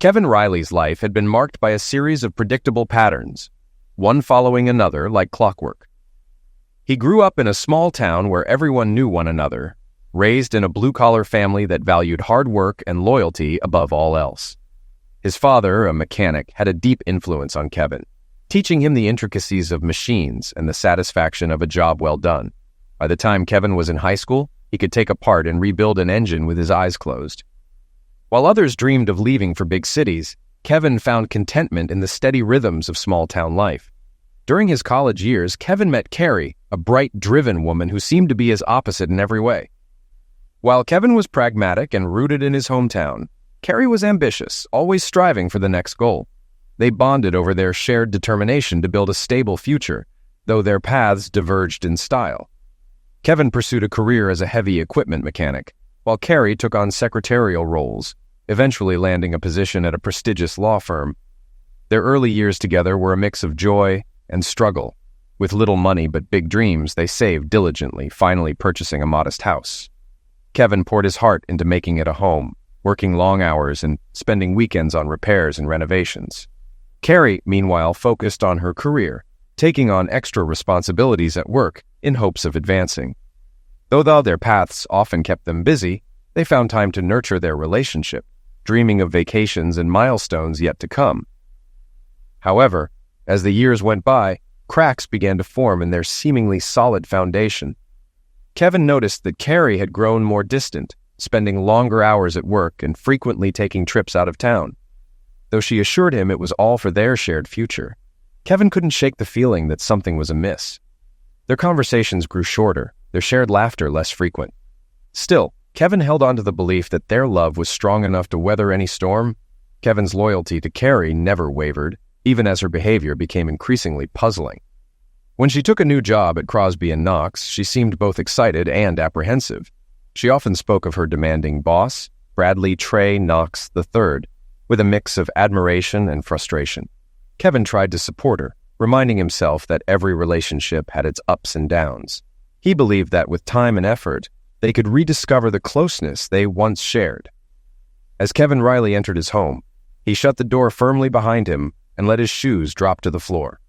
Kevin Riley's life had been marked by a series of predictable patterns, one following another like clockwork. He grew up in a small town where everyone knew one another, raised in a blue-collar family that valued hard work and loyalty above all else. His father, a mechanic, had a deep influence on Kevin, teaching him the intricacies of machines and the satisfaction of a job well done. By the time Kevin was in high school, he could take apart and rebuild an engine with his eyes closed. While others dreamed of leaving for big cities, Kevin found contentment in the steady rhythms of small-town life. During his college years, Kevin met Carrie, a bright, driven woman who seemed to be his opposite in every way. While Kevin was pragmatic and rooted in his hometown, Carrie was ambitious, always striving for the next goal. They bonded over their shared determination to build a stable future, though their paths diverged in style. Kevin pursued a career as a heavy equipment mechanic, while Carrie took on secretarial roles, eventually landing a position at a prestigious law firm. Their early years together were a mix of joy and struggle. With little money but big dreams, they saved diligently, finally purchasing a modest house. Kevin poured his heart into making it a home, working long hours and spending weekends on repairs and renovations. Carrie, meanwhile, focused on her career, taking on extra responsibilities at work in hopes of advancing. Though their paths often kept them busy, they found time to nurture their relationship, dreaming of vacations and milestones yet to come. However, as the years went by, cracks began to form in their seemingly solid foundation. Kevin noticed that Carrie had grown more distant, spending longer hours at work and frequently taking trips out of town. Though she assured him it was all for their shared future, Kevin couldn't shake the feeling that something was amiss. Their conversations grew shorter, their shared laughter less frequent. Still, Kevin held on to the belief that their love was strong enough to weather any storm. Kevin's loyalty to Carrie never wavered, even as her behavior became increasingly puzzling. When she took a new job at Crosby & Knox, she seemed both excited and apprehensive. She often spoke of her demanding boss, Bradley Trey Knox III, with a mix of admiration and frustration. Kevin tried to support her, reminding himself that every relationship had its ups and downs. He believed that with time and effort, they could rediscover the closeness they once shared. As Kevin Riley entered his home, he shut the door firmly behind him and let his shoes drop to the floor.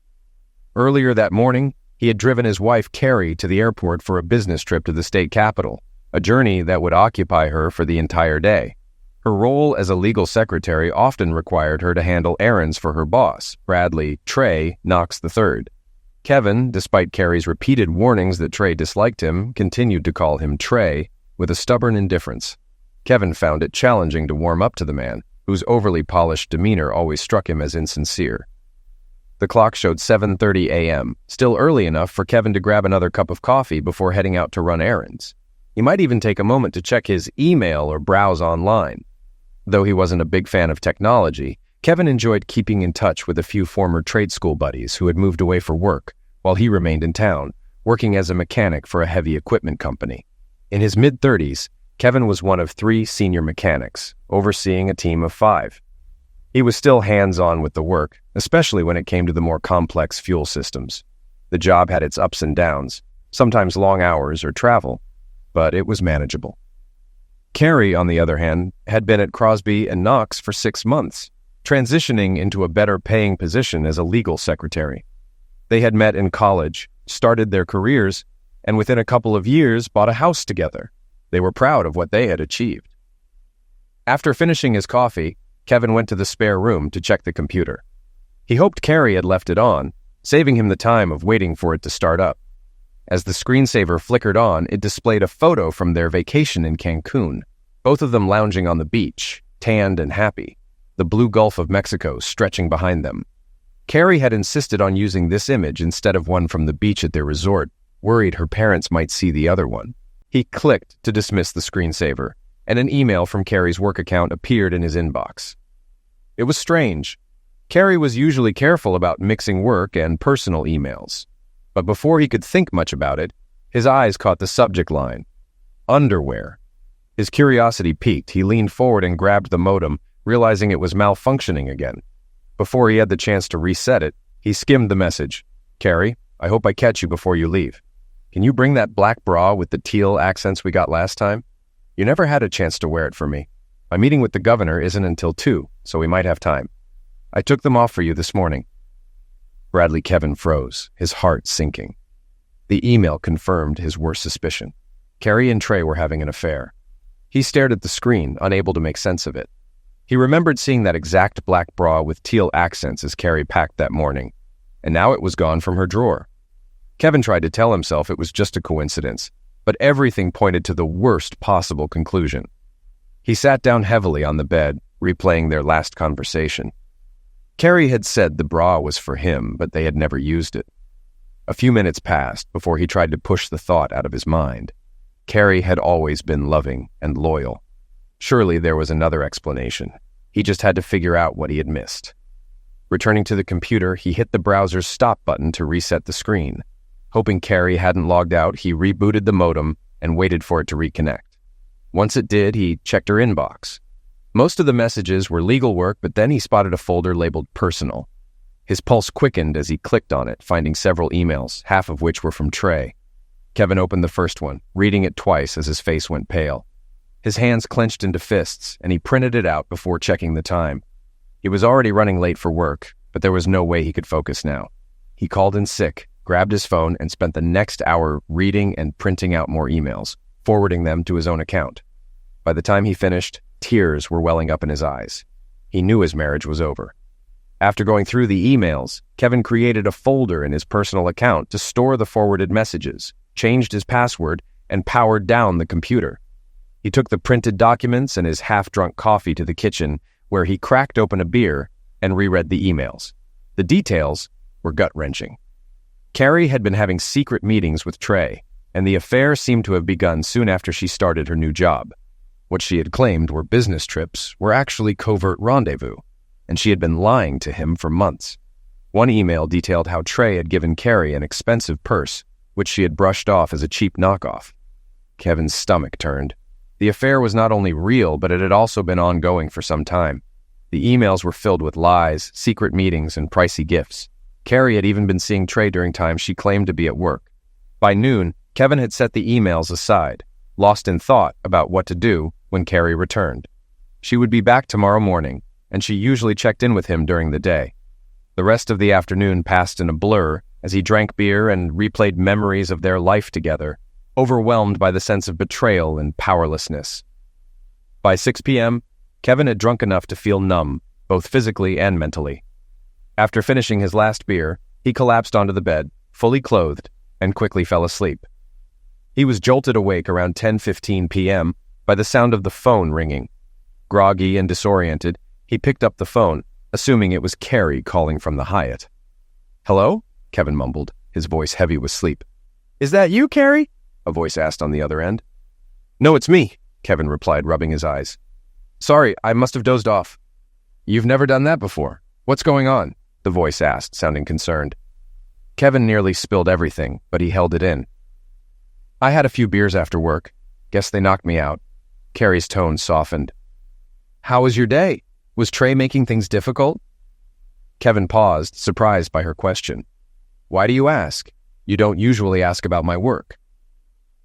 Earlier that morning, he had driven his wife Carrie to the airport for a business trip to the state capital, a journey that would occupy her for the entire day. Her role as a legal secretary often required her to handle errands for her boss, Bradley Trey Knox III. Kevin, despite Carrie's repeated warnings that Trey disliked him, continued to call him Trey with a stubborn indifference. Kevin found it challenging to warm up to the man, whose overly polished demeanor always struck him as insincere. The clock showed 7:30 a.m., still early enough for Kevin to grab another cup of coffee before heading out to run errands. He might even take a moment to check his email or browse online. Though he wasn't a big fan of technology, Kevin enjoyed keeping in touch with a few former trade school buddies who had moved away for work while he remained in town, working as a mechanic for a heavy equipment company. In his mid-30s, Kevin was one of 3 senior mechanics, overseeing a team of 5. He was still hands-on with the work, especially when it came to the more complex fuel systems. The job had its ups and downs, sometimes long hours or travel, but it was manageable. Carrie, on the other hand, had been at Crosby & Knox for 6 months, transitioning into a better-paying position as a legal secretary. They had met in college, started their careers, and within a couple of years bought a house together. They were proud of what they had achieved. After finishing his coffee, Kevin went to the spare room to check the computer. He hoped Carrie had left it on, saving him the time of waiting for it to start up. As the screensaver flickered on, it displayed a photo from their vacation in Cancun, both of them lounging on the beach, tanned and happy, the blue Gulf of Mexico stretching behind them. Carrie had insisted on using this image instead of one from the beach at their resort, worried her parents might see the other one. He clicked to dismiss the screensaver, and an email from Carrie's work account appeared in his inbox. It was strange. Carrie was usually careful about mixing work and personal emails. But before he could think much about it, his eyes caught the subject line, underwear. His curiosity piqued. He leaned forward and grabbed the modem, realizing it was malfunctioning again. Before he had the chance to reset it, he skimmed the message. Carrie, I hope I catch you before you leave. Can you bring that black bra with the teal accents we got last time? You never had a chance to wear it for me. My meeting with the governor isn't until 2, so we might have time. I took them off for you this morning." Kevin froze, his heart sinking. The email confirmed his worst suspicion. Carrie and Trey were having an affair. He stared at the screen, unable to make sense of it. He remembered seeing that exact black bra with teal accents as Carrie packed that morning, and now it was gone from her drawer. Kevin tried to tell himself it was just a coincidence, but everything pointed to the worst possible conclusion. He sat down heavily on the bed, replaying their last conversation. Carrie had said the bra was for him, but they had never used it. A few minutes passed before he tried to push the thought out of his mind. Carrie had always been loving and loyal. Surely there was another explanation. He just had to figure out what he had missed. Returning to the computer, he hit the browser's stop button to reset the screen. Hoping Carrie hadn't logged out, he rebooted the modem and waited for it to reconnect. Once it did, he checked her inbox. Most of the messages were legal work, but then he spotted a folder labeled personal. His pulse quickened as he clicked on it, finding several emails, half of which were from Trey. Kevin opened the first one, reading it twice as his face went pale. His hands clenched into fists, and he printed it out before checking the time. He was already running late for work, but there was no way he could focus now. He called in sick, grabbed his phone, and spent the next hour reading and printing out more emails, forwarding them to his own account. By the time he finished, tears were welling up in his eyes. He knew his marriage was over. After going through the emails, Kevin created a folder in his personal account to store the forwarded messages, changed his password, and powered down the computer. He took the printed documents and his half-drunk coffee to the kitchen, where he cracked open a beer and reread the emails. The details were gut-wrenching. Carrie had been having secret meetings with Trey, and the affair seemed to have begun soon after she started her new job. What she had claimed were business trips were actually covert rendezvous, and she had been lying to him for months. One email detailed how Trey had given Carrie an expensive purse, which she had brushed off as a cheap knockoff. Kevin's stomach turned. The affair was not only real, but it had also been ongoing for some time. The emails were filled with lies, secret meetings, and pricey gifts. Carrie had even been seeing Trey during times she claimed to be at work. By noon, Kevin had set the emails aside, lost in thought about what to do when Carrie returned. She would be back tomorrow morning, and she usually checked in with him during the day. The rest of the afternoon passed in a blur as he drank beer and replayed memories of their life together, overwhelmed by the sense of betrayal and powerlessness. By 6 p.m., Kevin had drunk enough to feel numb, both physically and mentally. After finishing his last beer, he collapsed onto the bed, fully clothed, and quickly fell asleep. He was jolted awake around 10:15 p.m. by the sound of the phone ringing. Groggy and disoriented, he picked up the phone, assuming it was Carrie calling from the Hyatt. "Hello?" Kevin mumbled, his voice heavy with sleep. "Is that you, Carrie?" a voice asked on the other end. "No, it's me," Kevin replied, rubbing his eyes. "Sorry, I must have dozed off." "You've never done that before. What's going on?" the voice asked, sounding concerned. Kevin nearly spilled everything, but he held it in. "I had a few beers after work. Guess they knocked me out." Carrie's tone softened. "How was your day? Was Trey making things difficult?" Kevin paused, surprised by her question. "Why do you ask? You don't usually ask about my work."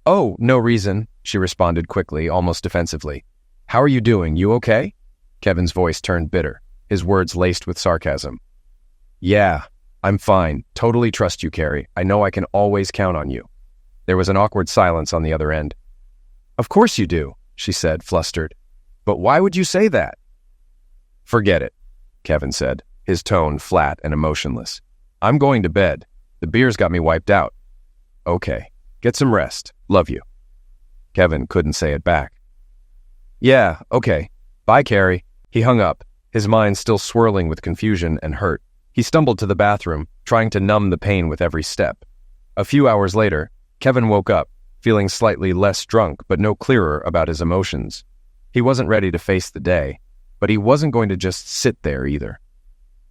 "Oh, no reason," she responded quickly, almost defensively. "How are you doing? You okay?" Kevin's voice turned bitter, his words laced with sarcasm. "Yeah, I'm fine. Totally trust you, Carrie. I know I can always count on you." There was an awkward silence on the other end. "Of course you do," she said, flustered. "But why would you say that?" "Forget it," Kevin said, his tone flat and emotionless. "I'm going to bed. The beer's got me wiped out." "Okay. Get some rest. Love you." Kevin couldn't say it back. "Yeah, okay. Bye, Carrie." He hung up, his mind still swirling with confusion and hurt. He stumbled to the bathroom, trying to numb the pain with every step. A few hours later, Kevin woke up, feeling slightly less drunk but no clearer about his emotions. He wasn't ready to face the day, but he wasn't going to just sit there either.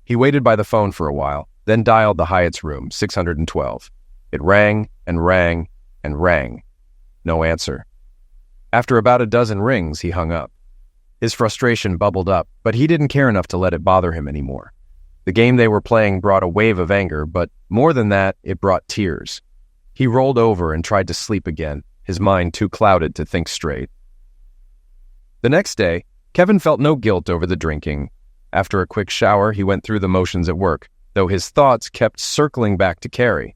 He waited by the phone for a while, then dialed the Hyatt's room, 612. It rang and rang and rang. No answer. After about a dozen rings, he hung up. His frustration bubbled up, but he didn't care enough to let it bother him anymore. The game they were playing brought a wave of anger, but more than that, it brought tears. He rolled over and tried to sleep again, his mind too clouded to think straight. The next day, Kevin felt no guilt over the drinking. After a quick shower, he went through the motions at work, though his thoughts kept circling back to Carrie.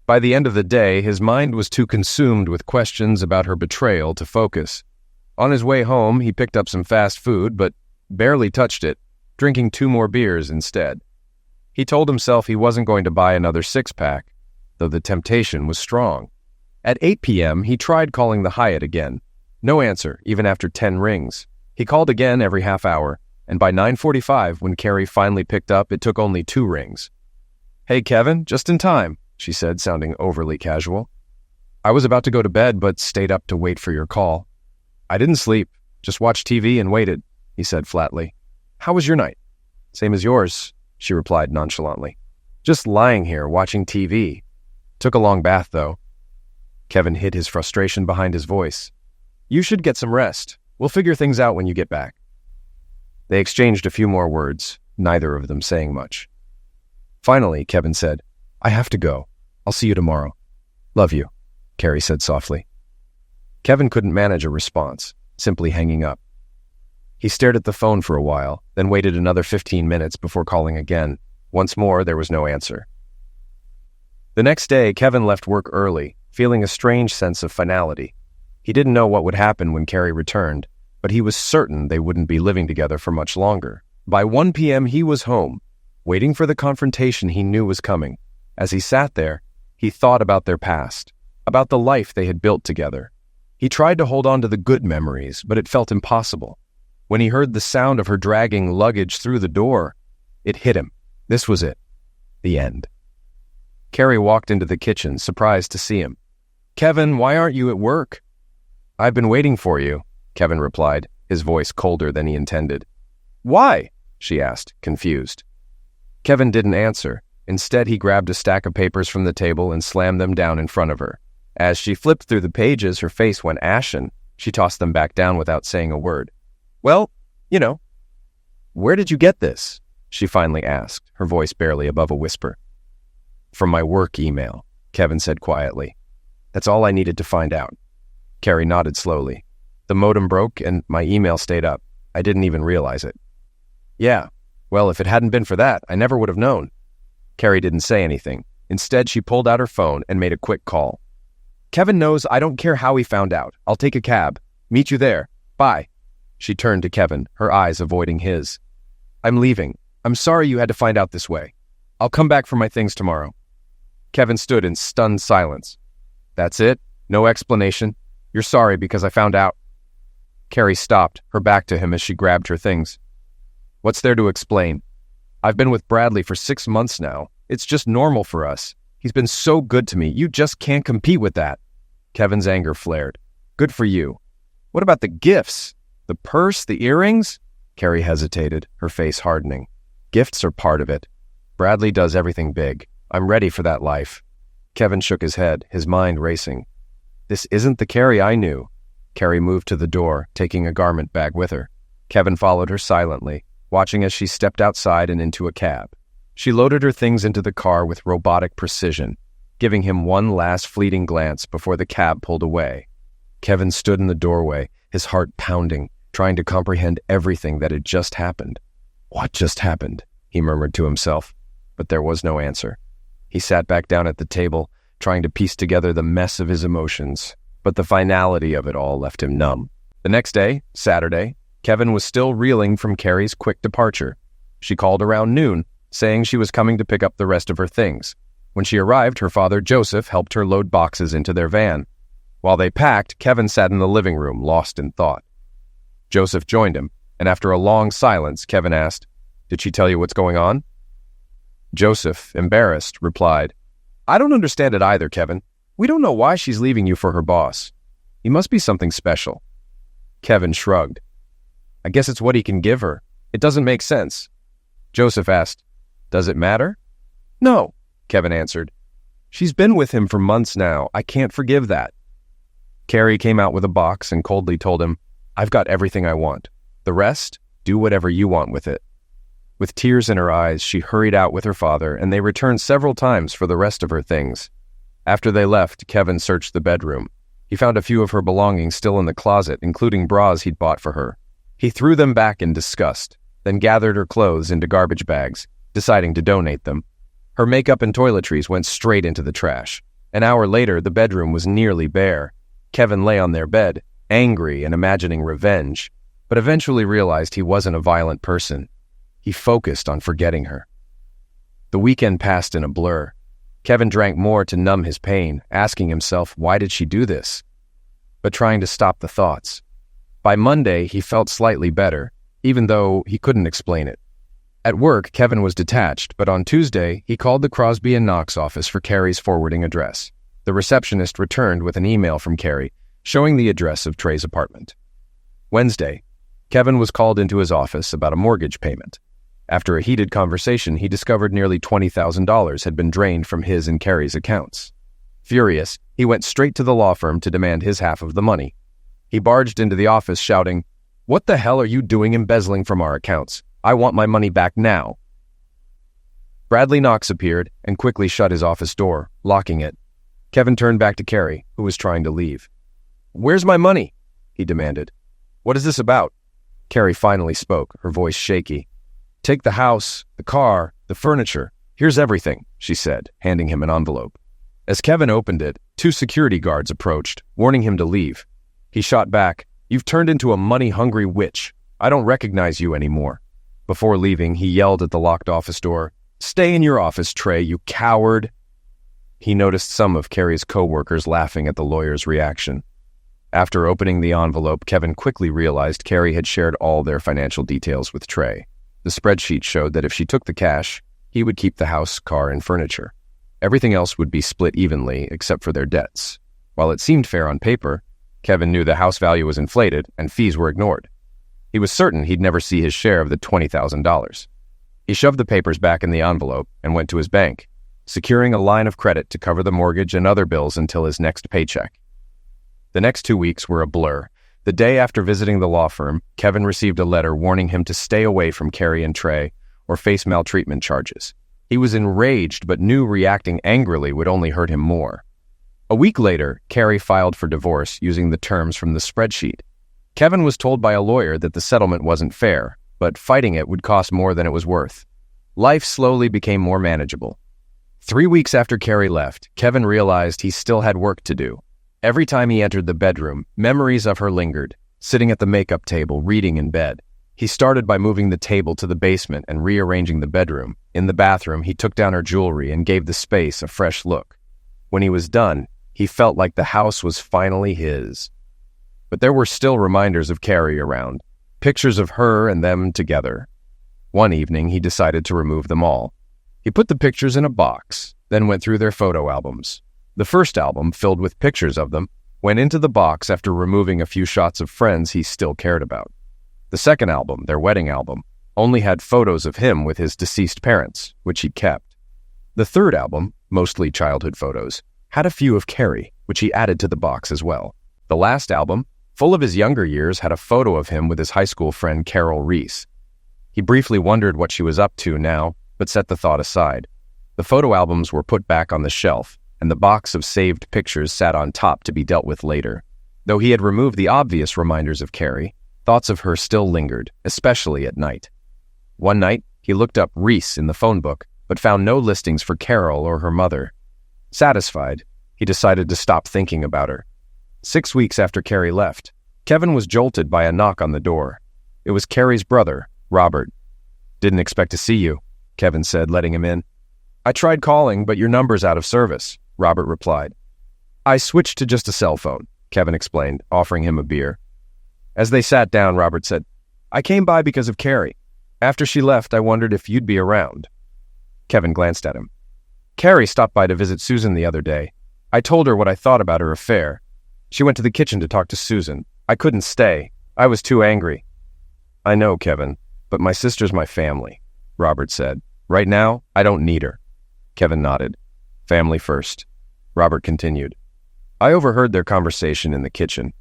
By the end of the day, his mind was too consumed with questions about her betrayal to focus. On his way home, he picked up some fast food, but barely touched it, drinking 2 more beers instead. He told himself he wasn't going to buy another 6-pack, though the temptation was strong. At 8 p.m., he tried calling the Hyatt again. No answer, even after 10 rings. He called again every half hour, and by 9:45, when Carrie finally picked up, it took only 2 rings. "Hey, Kevin, just in time," she said, sounding overly casual. "I was about to go to bed, but stayed up to wait for your call." "I didn't sleep, just watched TV and waited," he said flatly. "How was your night?" "Same as yours," she replied nonchalantly. "Just lying here watching TV. Took a long bath, though." Kevin hid his frustration behind his voice. "You should get some rest. We'll figure things out when you get back." They exchanged a few more words, neither of them saying much. Finally, Kevin said, "I have to go. I'll see you tomorrow." "Love you," Carrie said softly. Kevin couldn't manage a response, simply hanging up. He stared at the phone for a while, then waited another 15 minutes before calling again. Once more, there was no answer. The next day, Kevin left work early, feeling a strange sense of finality. He didn't know what would happen when Carrie returned, but he was certain they wouldn't be living together for much longer. By 1 p.m., he was home, waiting for the confrontation he knew was coming. As he sat there, he thought about their past, about the life they had built together. He tried to hold on to the good memories, but it felt impossible. When he heard the sound of her dragging luggage through the door, it hit him. This was it. The end. Carrie walked into the kitchen, surprised to see him. "Kevin, why aren't you at work?" "I've been waiting for you," Kevin replied, his voice colder than he intended. "Why?" she asked, confused. Kevin didn't answer. Instead, he grabbed a stack of papers from the table and slammed them down in front of her. As she flipped through the pages, her face went ashen. She tossed them back down without saying a word. "Well, you know." "Where did you get this?" she finally asked, her voice barely above a whisper. "From my work email," Kevin said quietly. "That's all I needed to find out." Carrie nodded slowly. "The modem broke and my email stayed up. I didn't even realize it." "Yeah, well, if it hadn't been for that, I never would have known." Carrie didn't say anything. Instead, she pulled out her phone and made a quick call. "Kevin knows I don't care how he found out. I'll take a cab. Meet you there. Bye." She turned to Kevin, her eyes avoiding his. "I'm leaving. I'm sorry you had to find out this way. I'll come back for my things tomorrow." Kevin stood in stunned silence. "That's it? No explanation? You're sorry because I found out?" Carrie stopped, her back to him as she grabbed her things. "What's there to explain? I've been with Bradley for 6 months now. It's just normal for us. He's been so good to me. You just can't compete with that." Kevin's anger flared. "Good for you. What about the gifts? The purse, the earrings?" Carrie hesitated, her face hardening. "Gifts are part of it. Bradley does everything big. I'm ready for that life." Kevin shook his head, his mind racing. "This isn't the Carrie I knew." Carrie moved to the door, taking a garment bag with her. Kevin followed her silently, watching as she stepped outside and into a cab. She loaded her things into the car with robotic precision, giving him one last fleeting glance before the cab pulled away. Kevin stood in the doorway, his heart pounding, trying to comprehend everything that had just happened. "What just happened?" he murmured to himself, but there was no answer. He sat back down at the table, trying to piece together the mess of his emotions, but the finality of it all left him numb. The next day, Saturday, Kevin was still reeling from Carrie's quick departure. She called around noon, saying she was coming to pick up the rest of her things. When she arrived, her father, Joseph, helped her load boxes into their van. While they packed, Kevin sat in the living room, lost in thought. Joseph joined him, and after a long silence, Kevin asked, "Did she tell you what's going on?" Joseph, embarrassed, replied, "I don't understand it either, Kevin. We don't know why she's leaving you for her boss. He must be something special." Kevin shrugged. "I guess it's what he can give her. It doesn't make sense." Joseph asked, "Does it matter?" "No," Kevin answered. "She's been with him for months now. I can't forgive that." Carrie came out with a box and coldly told him, "I've got everything I want. The rest, do whatever you want with it." With tears in her eyes, she hurried out with her father, and they returned several times for the rest of her things. After they left, Kevin searched the bedroom. He found a few of her belongings still in the closet, including bras he'd bought for her. He threw them back in disgust, then gathered her clothes into garbage bags, deciding to donate them. Her makeup and toiletries went straight into the trash. An hour later, the bedroom was nearly bare. Kevin lay on their bed, angry and imagining revenge, but eventually realized he wasn't a violent person. He focused on forgetting her. The weekend passed in a blur. Kevin drank more to numb his pain, asking himself, why did she do this? But trying to stop the thoughts. By Monday, he felt slightly better, even though he couldn't explain it. At work, Kevin was detached, but on Tuesday, he called the Crosby & Knox office for Carrie's forwarding address. The receptionist returned with an email from Carrie, showing the address of Trey's apartment. Wednesday, Kevin was called into his office about a mortgage payment. After a heated conversation, he discovered nearly $20,000 had been drained from his and Carrie's accounts. Furious, he went straight to the law firm to demand his half of the money. He barged into the office shouting, "What the hell are you doing embezzling from our accounts? I want my money back now." Bradley Knox appeared and quickly shut his office door, locking it. Kevin turned back to Carrie, who was trying to leave. "Where's my money?" he demanded. "What is this about?" Carrie finally spoke, her voice shaky. "Take the house, the car, the furniture. Here's everything," she said, handing him an envelope. As Kevin opened it, 2 security guards approached, warning him to leave. He shot back, "You've turned into a money-hungry witch. I don't recognize you anymore." Before leaving, he yelled at the locked office door, "Stay in your office, Trey, you coward!" He noticed some of Carrie's co-workers laughing at the lawyer's reaction. After opening the envelope, Kevin quickly realized Carrie had shared all their financial details with Trey. The spreadsheet showed that if she took the cash, he would keep the house, car, and furniture. Everything else would be split evenly, except for their debts. While it seemed fair on paper, Kevin knew the house value was inflated and fees were ignored. He was certain he'd never see his share of the $20,000. He shoved the papers back in the envelope and went to his bank, securing a line of credit to cover the mortgage and other bills until his next paycheck. The next 2 weeks were a blur. The day after visiting the law firm, Kevin received a letter warning him to stay away from Carrie and Trey or face maltreatment charges. He was enraged, but knew reacting angrily would only hurt him more. A week later, Carrie filed for divorce using the terms from the spreadsheet. Kevin was told by a lawyer that the settlement wasn't fair, but fighting it would cost more than it was worth. Life slowly became more manageable. 3 weeks after Carrie left, Kevin realized he still had work to do. Every time he entered the bedroom, memories of her lingered, sitting at the makeup table, reading in bed. He started by moving the table to the basement and rearranging the bedroom. In the bathroom, he took down her jewelry and gave the space a fresh look. When he was done, he felt like the house was finally his. But there were still reminders of Carrie around, pictures of her and them together. One evening, he decided to remove them all. He put the pictures in a box, then went through their photo albums. The first album, filled with pictures of them, went into the box after removing a few shots of friends he still cared about. The second album, their wedding album, only had photos of him with his deceased parents, which he kept. The third album, mostly childhood photos, had a few of Carrie, which he added to the box as well. The last album, full of his younger years, had a photo of him with his high school friend Carol Reese. He briefly wondered what she was up to now, but set the thought aside. The photo albums were put back on the shelf, and the box of saved pictures sat on top to be dealt with later. Though he had removed the obvious reminders of Carrie, thoughts of her still lingered, especially at night. One night, he looked up Reese in the phone book, but found no listings for Carol or her mother. Satisfied, he decided to stop thinking about her. 6 weeks after Carrie left, Kevin was jolted by a knock on the door. It was Carrie's brother, Robert. "Didn't expect to see you," Kevin said, letting him in. "I tried calling, but your number's out of service," Robert replied. "I switched to just a cell phone," Kevin explained, offering him a beer. As they sat down, Robert said, "I came by because of Carrie. After she left, I wondered if you'd be around." Kevin glanced at him. "Carrie stopped by to visit Susan the other day. I told her what I thought about her affair. She went to the kitchen to talk to Susan. I couldn't stay. I was too angry." "I know, Kevin, but my sister's my family," Robert said. "Right now, I don't need her." Kevin nodded. "Family first." Robert continued. "I overheard their conversation in the kitchen.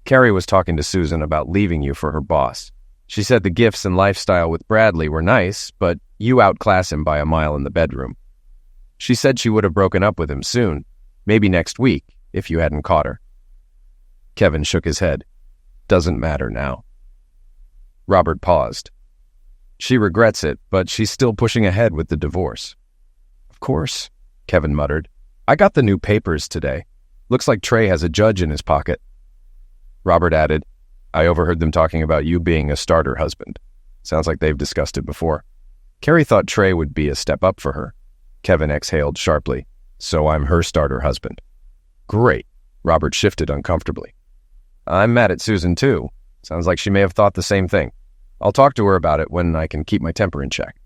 Carrie was talking to Susan about leaving you for her boss. She said the gifts and lifestyle with Bradley were nice, but you outclass him by a mile in the bedroom. She said she would have broken up with him soon, maybe next week, if you hadn't caught her." Kevin shook his head. "Doesn't matter now." Robert paused. She regrets it, but she's still pushing ahead with the divorce. Of course, Kevin muttered. I got the new papers today. Looks like Trey has a judge in his pocket. Robert added, I overheard them talking about you being a starter husband. Sounds like they've discussed it before. Carrie thought Trey would be a step up for her. Kevin exhaled sharply. So I'm her starter husband. Great. Robert shifted uncomfortably. I'm mad at Susan too. Sounds like she may have thought the same thing. I'll talk to her about it when I can keep my temper in check.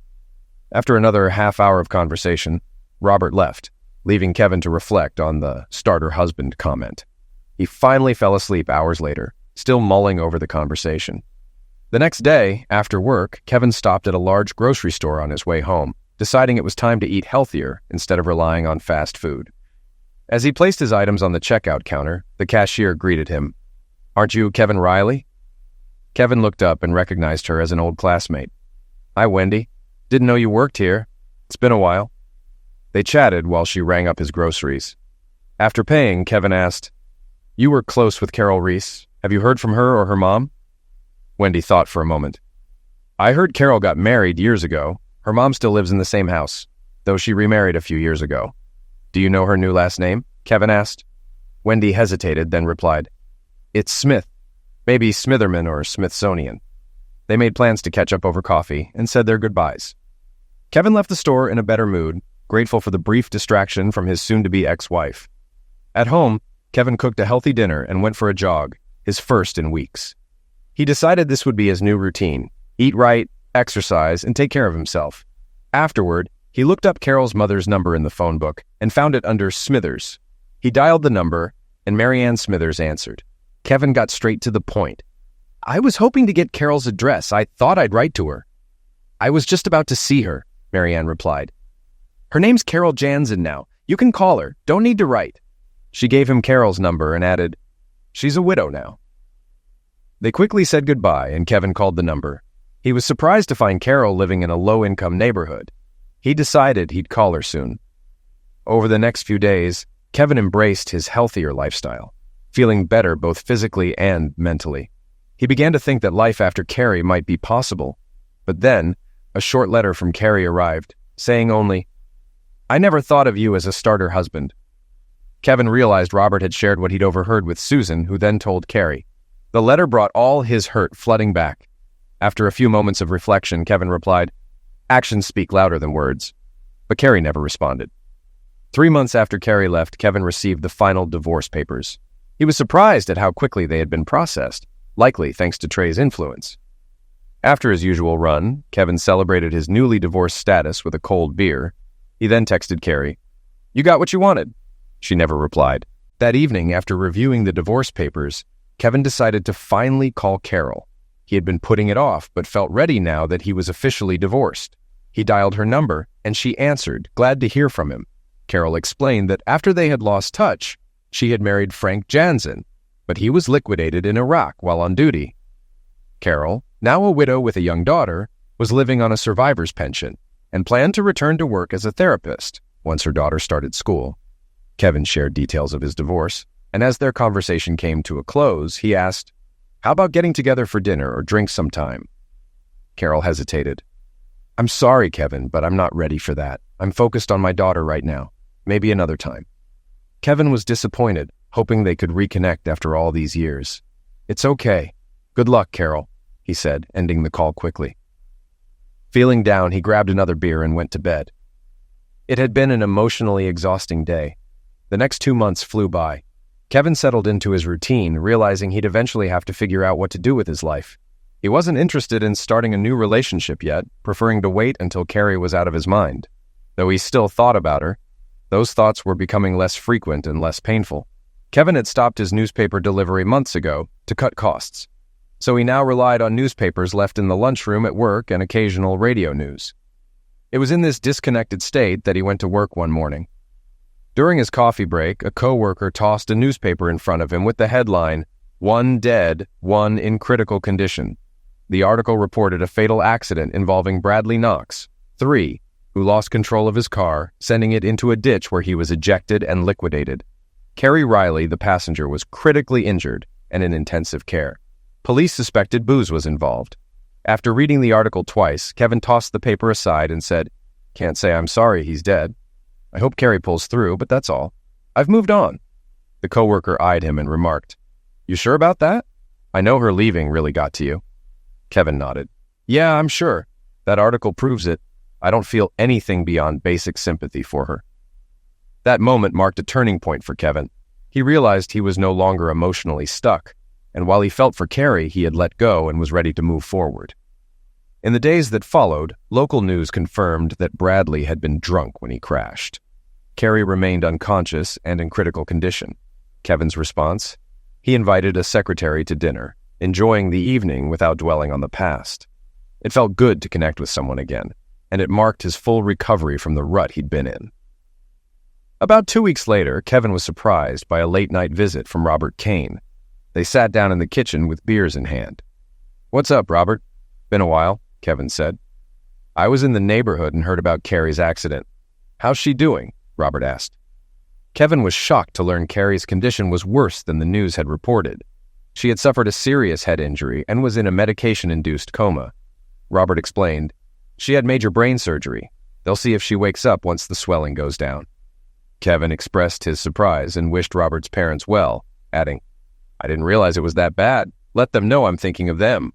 After another half hour of conversation, Robert left, leaving Kevin to reflect on the starter husband comment. He finally fell asleep hours later, still mulling over the conversation. The next day, after work, Kevin stopped at a large grocery store on his way home, deciding it was time to eat healthier instead of relying on fast food. As he placed his items on the checkout counter, the cashier greeted him. Aren't you Kevin Riley? Kevin looked up and recognized her as an old classmate. Hi, Wendy. Didn't know you worked here. It's been a while. They chatted while she rang up his groceries. After paying, Kevin asked, You were close with Carol Reese. Have you heard from her or her mom? Wendy thought for a moment. I heard Carol got married years ago. Her mom still lives in the same house, though she remarried a few years ago. Do you know her new last name? Kevin asked. Wendy hesitated, then replied, It's Smith. Maybe Smitherman or Smithsonian. They made plans to catch up over coffee and said their goodbyes. Kevin left the store in a better mood, grateful for the brief distraction from his soon-to-be ex-wife. At home, Kevin cooked a healthy dinner and went for a jog, his first in weeks. He decided this would be his new routine: eat right, exercise, and take care of himself. Afterward, he looked up Carol's mother's number in the phone book and found it under Smithers. He dialed the number, and Marianne Smithers answered. Kevin got straight to the point. I was hoping to get Carol's address. I thought I'd write to her. I was just about to see her, Marianne replied. Her name's Carol Jansen now. You can call her. Don't need to write. She gave him Carol's number and added, She's a widow now. They quickly said goodbye, and Kevin called the number. He was surprised to find Carol living in a low-income neighborhood. He decided he'd call her soon. Over the next few days, Kevin embraced his healthier lifestyle, feeling better both physically and mentally. He began to think that life after Carrie might be possible. But then, a short letter from Carrie arrived, saying only, I never thought of you as a starter husband. Kevin realized Robert had shared what he'd overheard with Susan, who then told Carrie. The letter brought all his hurt flooding back. After a few moments of reflection, Kevin replied, Actions speak louder than words. But Carrie never responded. 3 months after Carrie left, Kevin received the final divorce papers. He was surprised at how quickly they had been processed, likely thanks to Trey's influence. After his usual run, Kevin celebrated his newly divorced status with a cold beer. He then texted Carrie, You got what you wanted. She never replied. That evening, after reviewing the divorce papers, Kevin decided to finally call Carol. He had been putting it off, but felt ready now that he was officially divorced. He dialed her number, and she answered, glad to hear from him. Carol explained that after they had lost touch, she had married Frank Jansen, but he was liquidated in Iraq while on duty. Carol, now a widow with a young daughter, was living on a survivor's pension and planned to return to work as a therapist once her daughter started school. Kevin shared details of his divorce, and as their conversation came to a close, he asked, How about getting together for dinner or drinks sometime? Carol hesitated. I'm sorry, Kevin, but I'm not ready for that. I'm focused on my daughter right now. Maybe another time. Kevin was disappointed, hoping they could reconnect after all these years. It's okay. Good luck, Carol, he said, ending the call quickly. Feeling down, he grabbed another beer and went to bed. It had been an emotionally exhausting day. The next 2 months flew by. Kevin settled into his routine, realizing he'd eventually have to figure out what to do with his life. He wasn't interested in starting a new relationship yet, preferring to wait until Carrie was out of his mind. Though he still thought about her, those thoughts were becoming less frequent and less painful. Kevin had stopped his newspaper delivery months ago to cut costs, so he now relied on newspapers left in the lunchroom at work and occasional radio news. It was in this disconnected state that he went to work one morning. During his coffee break, a coworker tossed a newspaper in front of him with the headline, "One dead, one in critical condition." The article reported a fatal accident involving Bradley Knox, 3, who lost control of his car, sending it into a ditch where he was ejected and liquidated. Carrie Riley, the passenger, was critically injured and in intensive care. Police suspected booze was involved. After reading the article twice, Kevin tossed the paper aside and said, "Can't say I'm sorry he's dead. I hope Carrie pulls through, but that's all. I've moved on." The coworker eyed him and remarked, "You sure about that? I know her leaving really got to you." Kevin nodded. "Yeah, I'm sure. That article proves it. I don't feel anything beyond basic sympathy for her." That moment marked a turning point for Kevin. He realized he was no longer emotionally stuck, and while he felt for Carrie, he had let go and was ready to move forward. In the days that followed, local news confirmed that Bradley had been drunk when he crashed. Carrie remained unconscious and in critical condition. Kevin's response? He invited a secretary to dinner, enjoying the evening without dwelling on the past. It felt good to connect with someone again, and it marked his full recovery from the rut he'd been in. About 2 weeks later, Kevin was surprised by a late-night visit from Robert Kane. They sat down in the kitchen with beers in hand. "What's up, Robert?" "Been a while," Kevin said. "I was in the neighborhood and heard about Carrie's accident. How's she doing?" Robert asked. Kevin was shocked to learn Carrie's condition was worse than the news had reported. She had suffered a serious head injury and was in a medication-induced coma. Robert explained, "She had major brain surgery. They'll see if she wakes up once the swelling goes down." Kevin expressed his surprise and wished Robert's parents well, adding, "I didn't realize it was that bad. Let them know I'm thinking of them."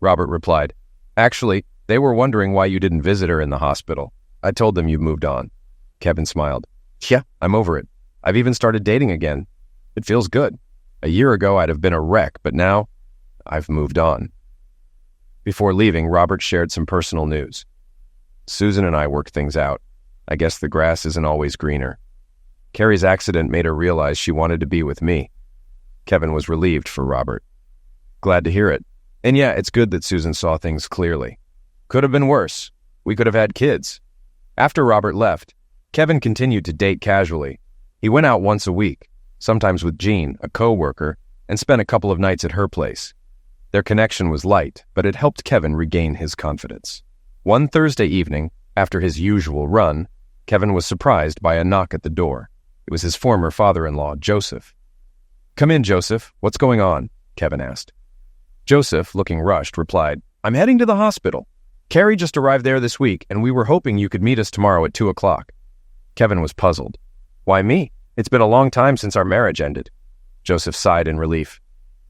Robert replied, "Actually, they were wondering why you didn't visit her in the hospital. I told them you moved on." Kevin smiled. "Yeah, I'm over it. I've even started dating again. It feels good. A year ago, I'd have been a wreck, but now I've moved on." Before leaving, Robert shared some personal news. "Susan and I worked things out. I guess the grass isn't always greener. Carrie's accident made her realize she wanted to be with me." Kevin was relieved for Robert. "Glad to hear it. And yeah, it's good that Susan saw things clearly. Could have been worse. We could have had kids." After Robert left, Kevin continued to date casually. He went out once a week, sometimes with Jean, a co-worker, and spent a couple of nights at her place. Their connection was light, but it helped Kevin regain his confidence. One Thursday evening, after his usual run, Kevin was surprised by a knock at the door. It was his former father-in-law, Joseph. "Come in, Joseph. What's going on?" Kevin asked. Joseph, looking rushed, replied, "I'm heading to the hospital. Carrie just arrived there this week, and we were hoping you could meet us tomorrow at 2 o'clock. Kevin was puzzled. "Why me? It's been a long time since our marriage ended." Joseph sighed in relief.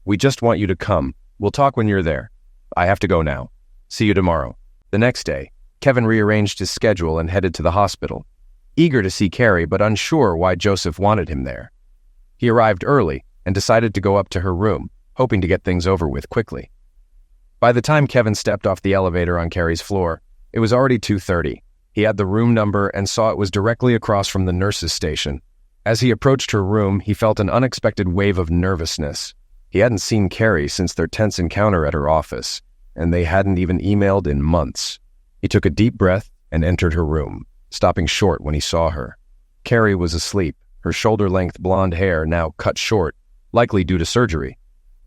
"We just want you to come. We'll talk when you're there. I have to go now. See you tomorrow." The next day, Kevin rearranged his schedule and headed to the hospital, eager to see Carrie but unsure why Joseph wanted him there. He arrived early and decided to go up to her room, hoping to get things over with quickly. By the time Kevin stepped off the elevator on Carrie's floor, it was already 2:30. He had the room number and saw it was directly across from the nurse's station. As he approached her room, he felt an unexpected wave of nervousness. He hadn't seen Carrie since their tense encounter at her office, and they hadn't even emailed in months. He took a deep breath and entered her room, stopping short when he saw her. Carrie was asleep, her shoulder-length blonde hair now cut short, likely due to surgery.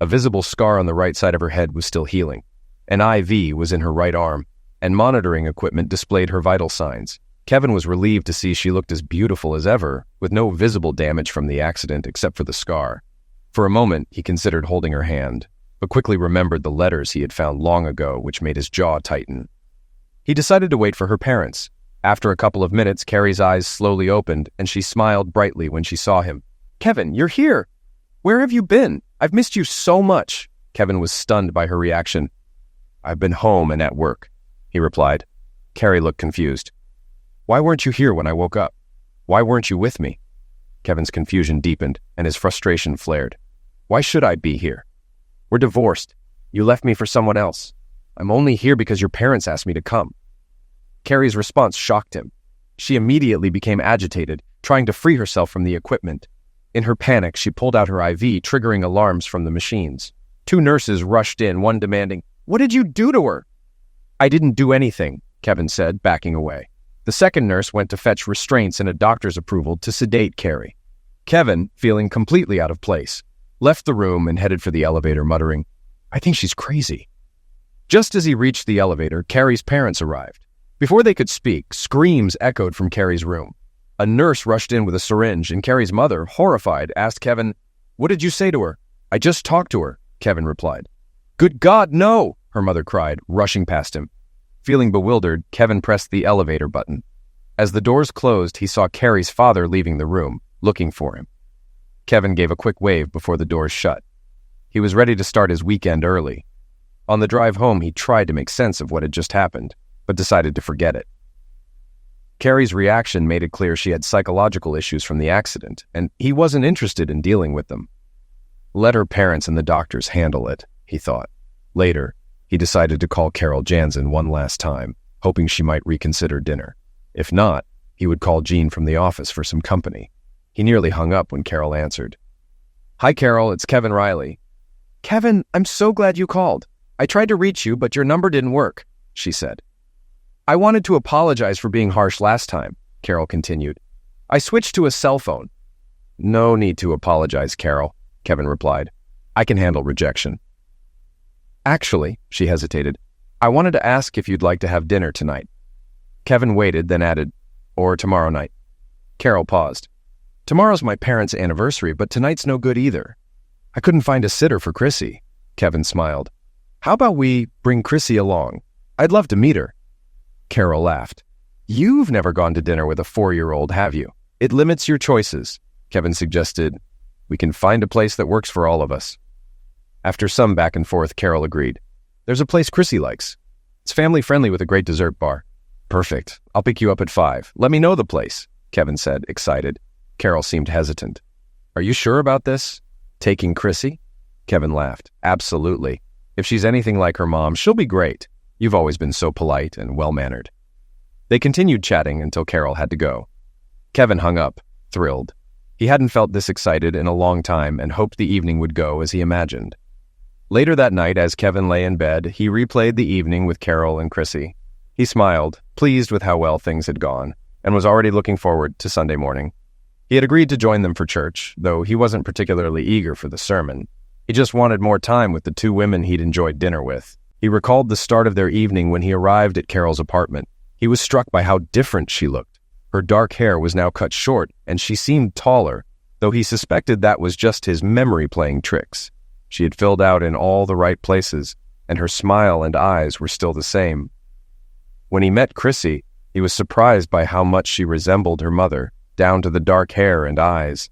A visible scar on the right side of her head was still healing. An IV was in her right arm, and monitoring equipment displayed her vital signs. Kevin was relieved to see she looked as beautiful as ever, with no visible damage from the accident except for the scar. For a moment, he considered holding her hand, but quickly remembered the letters he had found long ago, which made his jaw tighten. He decided to wait for her parents. After a couple of minutes, Carrie's eyes slowly opened, and she smiled brightly when she saw him. "Kevin, you're here! Where have you been? I've missed you so much." Kevin was stunned by her reaction. "I've been home and at work," he replied. Carrie looked confused. "Why weren't you here when I woke up? Why weren't you with me?" Kevin's confusion deepened, and his frustration flared. "Why should I be here? We're divorced. You left me for someone else. I'm only here because your parents asked me to come." Carrie's response shocked him. She immediately became agitated, trying to free herself from the equipment. In her panic, she pulled out her IV, triggering alarms from the machines. 2 nurses rushed in, one demanding, "What did you do to her?" "I didn't do anything," Kevin said, backing away. The second nurse went to fetch restraints and a doctor's approval to sedate Carrie. Kevin, feeling completely out of place, left the room and headed for the elevator, muttering, "I think she's crazy." Just as he reached the elevator, Carrie's parents arrived. Before they could speak, screams echoed from Carrie's room. A nurse rushed in with a syringe, and Carrie's mother, horrified, asked Kevin, "What did you say to her?" "I just talked to her," Kevin replied. "Good God, no!" her mother cried, rushing past him. Feeling bewildered, Kevin pressed the elevator button. As the doors closed, he saw Carrie's father leaving the room, looking for him. Kevin gave a quick wave before the doors shut. He was ready to start his weekend early. On the drive home, he tried to make sense of what had just happened, but decided to forget it. Carrie's reaction made it clear she had psychological issues from the accident, and he wasn't interested in dealing with them. Let her parents and the doctors handle it, he thought. Later, he decided to call Carol Jansen one last time, hoping she might reconsider dinner. If not, he would call Jean from the office for some company. He nearly hung up when Carol answered. "Hi, Carol, it's Kevin Riley." "Kevin, I'm so glad you called. I tried to reach you, but your number didn't work," she said. "I wanted to apologize for being harsh last time," Carol continued. "I switched to a cell phone." "No need to apologize, Carol," Kevin replied. "I can handle rejection." "Actually," she hesitated, "I wanted to ask if you'd like to have dinner tonight." Kevin waited, then added, "Or tomorrow night." Carol paused. "Tomorrow's my parents' anniversary, but tonight's no good either. I couldn't find a sitter for Chrissy." Kevin smiled. "How about we bring Chrissy along? I'd love to meet her." Carol laughed. "You've never gone to dinner with a 4-year-old, have you? It limits your choices." Kevin suggested, "We can find a place that works for all of us." After some back and forth, Carol agreed. "There's a place Chrissy likes. It's family-friendly with a great dessert bar." "Perfect. I'll pick you up at 5. Let me know the place," Kevin said, excited. Carol seemed hesitant. "Are you sure about this? Taking Chrissy?" Kevin laughed. "Absolutely. If she's anything like her mom, she'll be great. You've always been so polite and well-mannered." They continued chatting until Carol had to go. Kevin hung up, thrilled. He hadn't felt this excited in a long time and hoped the evening would go as he imagined. Later that night, as Kevin lay in bed, he replayed the evening with Carol and Chrissy. He smiled, pleased with how well things had gone, and was already looking forward to Sunday morning. He had agreed to join them for church, though he wasn't particularly eager for the sermon. He just wanted more time with the 2 women he'd enjoyed dinner with. He recalled the start of their evening when he arrived at Carol's apartment. He was struck by how different she looked. Her dark hair was now cut short, and she seemed taller, though he suspected that was just his memory playing tricks. She had filled out in all the right places, and her smile and eyes were still the same. When he met Chrissy, he was surprised by how much she resembled her mother, down to the dark hair and eyes.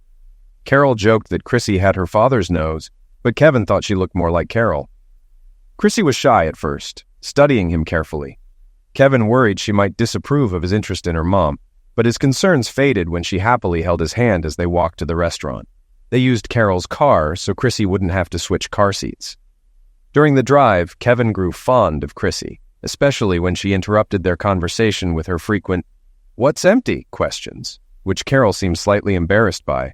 Carol joked that Chrissy had her father's nose, but Kevin thought she looked more like Carol. Chrissy was shy at first, studying him carefully. Kevin worried she might disapprove of his interest in her mom, but his concerns faded when she happily held his hand as they walked to the restaurant. They used Carol's car so Chrissy wouldn't have to switch car seats. During the drive, Kevin grew fond of Chrissy, especially when she interrupted their conversation with her frequent, "What's empty?" questions, which Carol seemed slightly embarrassed by.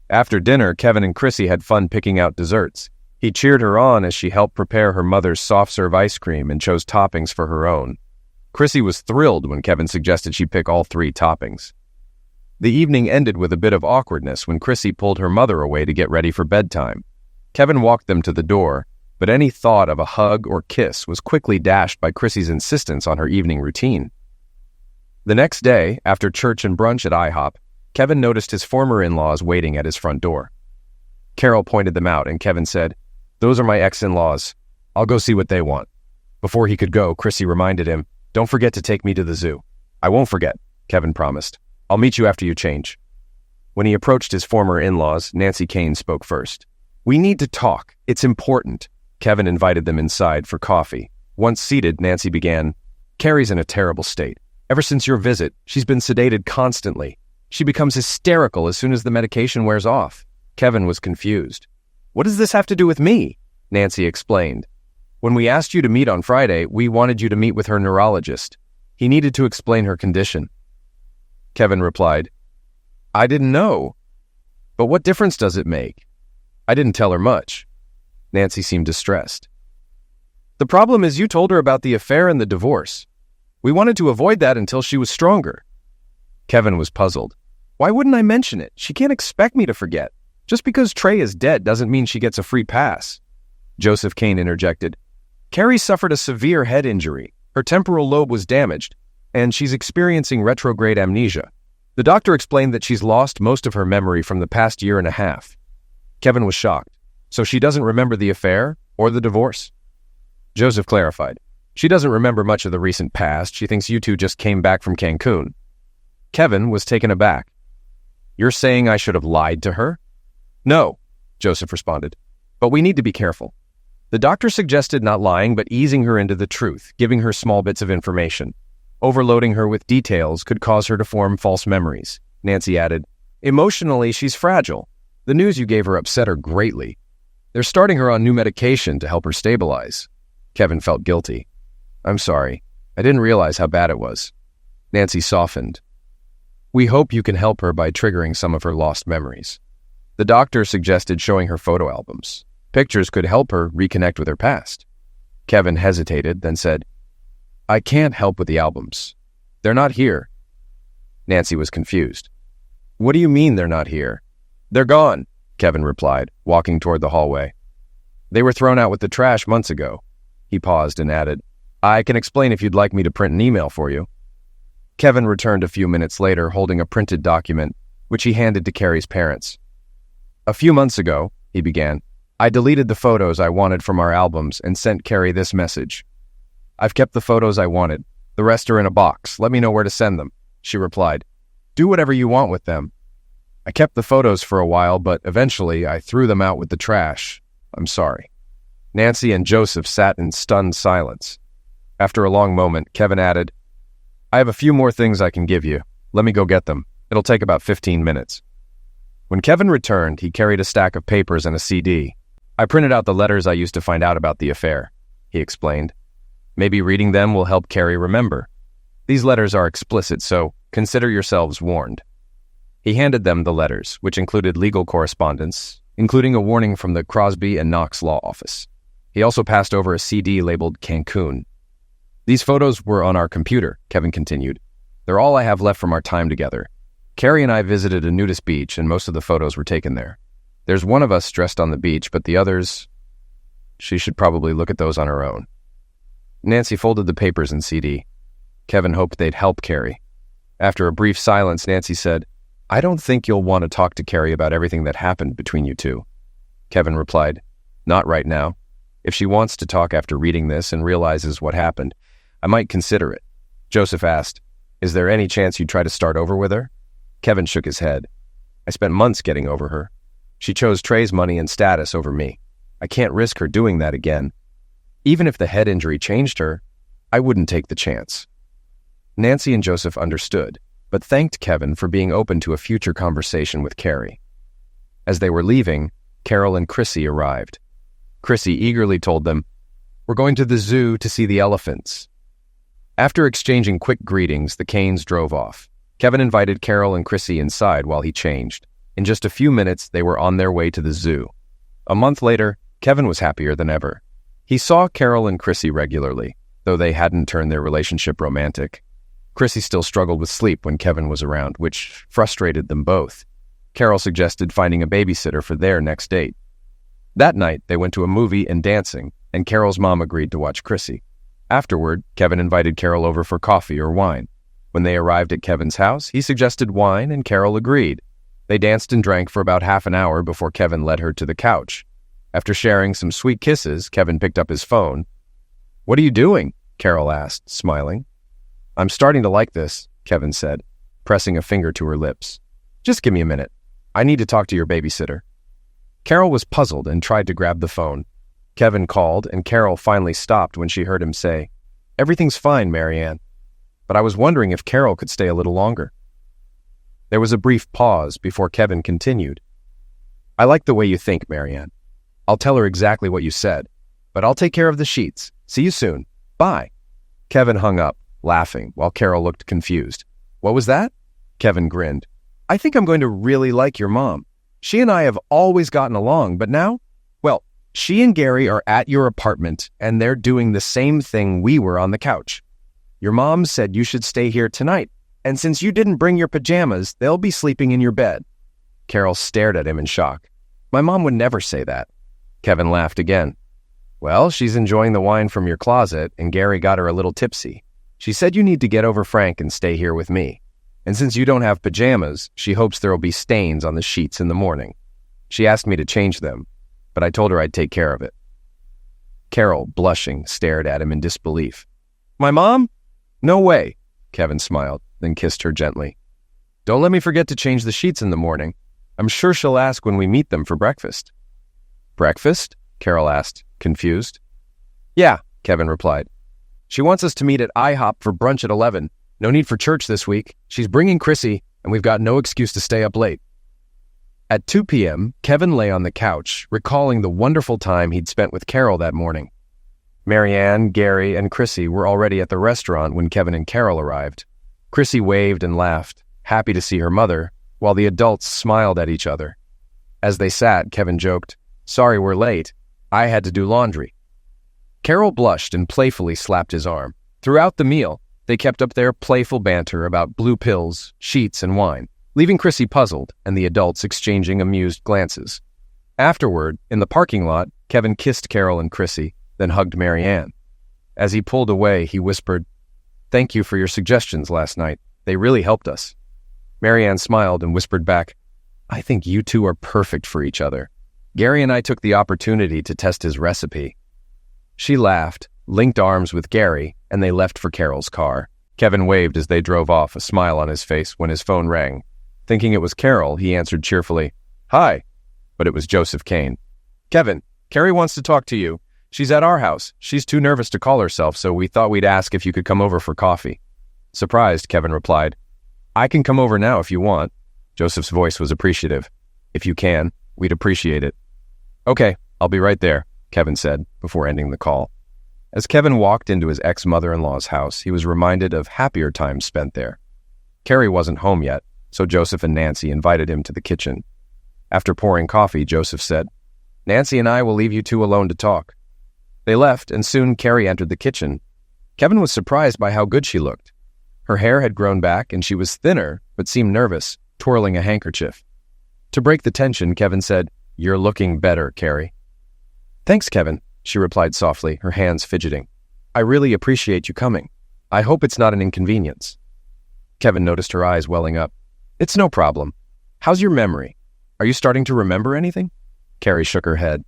After dinner, Kevin and Chrissy had fun picking out desserts. He cheered her on as she helped prepare her mother's soft-serve ice cream and chose toppings for her own. Chrissy was thrilled when Kevin suggested she pick all 3 toppings. The evening ended with a bit of awkwardness when Chrissy pulled her mother away to get ready for bedtime. Kevin walked them to the door, but any thought of a hug or kiss was quickly dashed by Chrissy's insistence on her evening routine. The next day, after church and brunch at IHOP, Kevin noticed his former in-laws waiting at his front door. Carol pointed them out, and Kevin said, "Those are my ex-in-laws. I'll go see what they want." Before he could go, Chrissy reminded him, "Don't forget to take me to the zoo." "I won't forget," Kevin promised. "I'll meet you after you change." When he approached his former in-laws, Nancy Kane spoke first. "We need to talk. It's important." Kevin invited them inside for coffee. Once seated, Nancy began, "Carrie's in a terrible state. Ever since your visit, she's been sedated constantly. She becomes hysterical as soon as the medication wears off." Kevin was confused. "What does this have to do with me?" Nancy explained. "When we asked you to meet on Friday, we wanted you to meet with her neurologist. He needed to explain her condition." Kevin replied, "I didn't know. But what difference does it make? I didn't tell her much." Nancy seemed distressed. "The problem is you told her about the affair and the divorce. We wanted to avoid that until she was stronger." Kevin was puzzled. "Why wouldn't I mention it? She can't expect me to forget. Just because Trey is dead doesn't mean she gets a free pass." Joseph Kane interjected, "Carrie suffered a severe head injury. Her temporal lobe was damaged, and she's experiencing retrograde amnesia. The doctor explained that she's lost most of her memory from the past year and a half." Kevin was shocked. "So she doesn't remember the affair or the divorce?" Joseph clarified. She doesn't remember much of the recent past. She thinks you two just came back from Cancun. Kevin was taken aback. You're saying I should have lied to her? No, Joseph responded. But we need to be careful. The doctor suggested not lying, but easing her into the truth, giving her small bits of information. Overloading her with details could cause her to form false memories. Nancy added, emotionally, she's fragile. The news you gave her upset her greatly. They're starting her on new medication to help her stabilize. Kevin felt guilty. I'm sorry. I didn't realize how bad it was. Nancy softened. We hope you can help her by triggering some of her lost memories. The doctor suggested showing her photo albums. Pictures could help her reconnect with her past. Kevin hesitated, then said, I can't help with the albums. They're not here. Nancy was confused. What do you mean they're not here? They're gone, Kevin replied, walking toward the hallway. They were thrown out with the trash months ago. He paused and added, I can explain if you'd like me to print an email for you. Kevin returned a few minutes later holding a printed document, which he handed to Carrie's parents. A few months ago, he began, I deleted the photos I wanted from our albums and sent Carrie this message. I've kept the photos I wanted. The rest are in a box. Let me know where to send them. She replied, do whatever you want with them. I kept the photos for a while, but eventually I threw them out with the trash. I'm sorry. Nancy and Joseph sat in stunned silence. After a long moment, Kevin added, I have a few more things I can give you. Let me go get them. It'll take about 15 minutes. When Kevin returned, he carried a stack of papers and a CD. I printed out the letters I used to find out about the affair, he explained. Maybe reading them will help Carrie remember. These letters are explicit, so consider yourselves warned. He handed them the letters, which included legal correspondence, including a warning from the Crosby and Knox law office. He also passed over a CD labeled Cancun. These photos were on our computer, Kevin continued. They're all I have left from our time together. Carrie and I visited a nudist beach, and most of the photos were taken there. There's one of us dressed on the beach, but the others... She should probably look at those on her own. Nancy folded the papers and CD. Kevin hoped they'd help Carrie. After a brief silence, Nancy said, I don't think you'll want to talk to Carrie about everything that happened between you two. Kevin replied, not right now. If she wants to talk after reading this and realizes what happened, I might consider it. Joseph asked, is there any chance you'd try to start over with her? Kevin shook his head. I spent months getting over her. She chose Trey's money and status over me. I can't risk her doing that again. Even if the head injury changed her, I wouldn't take the chance. Nancy and Joseph understood, but thanked Kevin for being open to a future conversation with Carrie. As they were leaving, Carol and Chrissy arrived. Chrissy eagerly told them, we're going to the zoo to see the elephants. After exchanging quick greetings, the Canes drove off. Kevin invited Carol and Chrissy inside while he changed. In just a few minutes, they were on their way to the zoo. A month later, Kevin was happier than ever. He saw Carol and Chrissy regularly, though they hadn't turned their relationship romantic. Chrissy still struggled with sleep when Kevin was around, which frustrated them both. Carol suggested finding a babysitter for their next date. That night, they went to a movie and dancing, and Carol's mom agreed to watch Chrissy. Afterward, Kevin invited Carol over for coffee or wine. When they arrived at Kevin's house, he suggested wine, and Carol agreed. They danced and drank for about half an hour before Kevin led her to the couch. After sharing some sweet kisses, Kevin picked up his phone. What are you doing? Carol asked, smiling. I'm starting to like this, Kevin said, pressing a finger to her lips. Just give me a minute. I need to talk to your babysitter. Carol was puzzled and tried to grab the phone. Kevin called, and Carol finally stopped when she heard him say, Everything's fine, Marianne. But I was wondering if Carol could stay a little longer. There was a brief pause before Kevin continued. I like the way you think, Marianne. I'll tell her exactly what you said, but I'll take care of the sheets. See you soon. Bye. Kevin hung up, laughing, while Carol looked confused. What was that? Kevin grinned. I think I'm going to really like your mom. She and I have always gotten along, but now, well, she and Gary are at your apartment, and they're doing the same thing we were on the couch. Your mom said you should stay here tonight, and since you didn't bring your pajamas, they'll be sleeping in your bed. Carol stared at him in shock. My mom would never say that. Kevin laughed again. Well, she's enjoying the wine from your closet, and Gary got her a little tipsy. She said you need to get over Frank and stay here with me. And since you don't have pajamas, she hopes there'll be stains on the sheets in the morning. She asked me to change them, but I told her I'd take care of it. Carol, blushing, stared at him in disbelief. My mom? No way, Kevin smiled, then kissed her gently. Don't let me forget to change the sheets in the morning. I'm sure she'll ask when we meet them for breakfast. Breakfast? Carol asked, confused. Yeah, Kevin replied. She wants us to meet at IHOP for brunch at 11. No need for church this week. She's bringing Chrissy, and we've got no excuse to stay up late. At 2 p.m., Kevin lay on the couch, recalling the wonderful time he'd spent with Carol that morning. Marianne, Gary, and Chrissy were already at the restaurant when Kevin and Carol arrived. Chrissy waved and laughed, happy to see her mother, while the adults smiled at each other. As they sat, Kevin joked, Sorry we're late. I had to do laundry. Carol blushed and playfully slapped his arm. Throughout the meal, they kept up their playful banter about blue pills, sheets, and wine, leaving Chrissy puzzled and the adults exchanging amused glances. Afterward, in the parking lot, Kevin kissed Carol and Chrissy, then hugged Marianne. As he pulled away, he whispered, Thank you for your suggestions last night. They really helped us. Marianne smiled and whispered back, I think you two are perfect for each other. Gary and I took the opportunity to test his recipe. She laughed, linked arms with Gary, and they left for Carol's car. Kevin waved as they drove off, a smile on his face when his phone rang. Thinking it was Carol, he answered cheerfully, Hi. But it was Joseph Kane. Kevin, Carrie wants to talk to you. She's at our house. She's too nervous to call herself, so we thought we'd ask if you could come over for coffee. Surprised, Kevin replied, I can come over now if you want. Joseph's voice was appreciative. If you can, we'd appreciate it. Okay, I'll be right there, Kevin said, before ending the call. As Kevin walked into his ex-mother-in-law's house, he was reminded of happier times spent there. Carrie wasn't home yet, so Joseph and Nancy invited him to the kitchen. After pouring coffee, Joseph said, Nancy and I will leave you two alone to talk. They left, and soon Carrie entered the kitchen. Kevin was surprised by how good she looked. Her hair had grown back, and she was thinner, but seemed nervous, twirling a handkerchief. To break the tension, Kevin said, You're looking better, Carrie. Thanks, Kevin, she replied softly, her hands fidgeting. I really appreciate you coming. I hope it's not an inconvenience. Kevin noticed her eyes welling up. It's no problem. How's your memory? Are you starting to remember anything? Carrie shook her head.